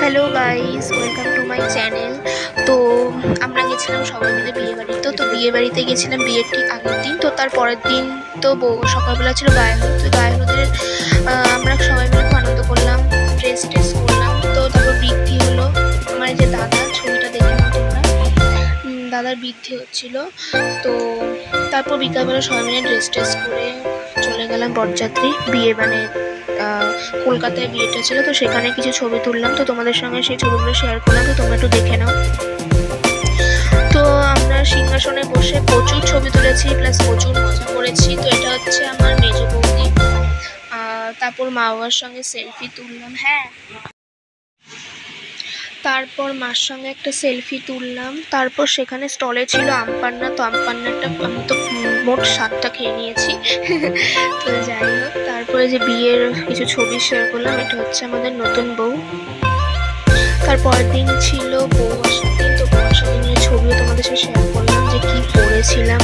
Hello guys, welcome to my channel. তো আমরা গেছিলাম সবাই মিলে বিয়ে বাড়িতে। তো বিয়ে বাড়িতে গেছিলাম বিয়ের ঠিক আগের দিন। তো তার পরের দিন তো সকালবেলা ছিল গায়ে হলুদ। তো গায়ে হলুদের আমরা সবাই মিলে খুব আনন্দ করলাম, ড্রেস করলাম। তো তারপর বৃদ্ধি হলো। আমার এই যে দাদা, ছবিটা দেখে নাও তোমরা, দাদার বৃদ্ধি হচ্ছিল। তো তারপর বিকালবেলা সবাই মিলে ড্রেস করে চলে গেলাম বরযাত্রী বিয়ে, মানে কলকাতায় বিয়েটা ছিল। তো সেখানে কিছু ছবি তুললাম, তো তোমাদের সঙ্গে সেই ছবিগুলো শেয়ার করলাম, তো তোমরা একটু দেখে নাও। তো আমরা সিংহাসনে বসে প্রচুর ছবি তুলেছি, প্লাস প্রচুর মজা করেছি। তো এটা হচ্ছে আমার মেজো বৌদি। তারপর মা বাবার সঙ্গে সেলফি তুললাম। হ্যাঁ, তারপর মার সঙ্গে একটা সেলফি তুললাম। তারপর সেখানে স্টলে ছিল আমপান্না। তো আমপান্নাটা আমি তো মোট 7টা খেয়ে নিয়েছি। তো যাই হোক, তারপরে যে বিয়ের কিছু ছবি শেয়ার করলাম। এটা হচ্ছে আমাদের নতুন বউ। তারপরের দিন ছিল বউ আসার দিন। তো বউ আসার দিনের ছবিও তোমাদের সাথে শেয়ার করলাম, যে কি পরেছিলাম।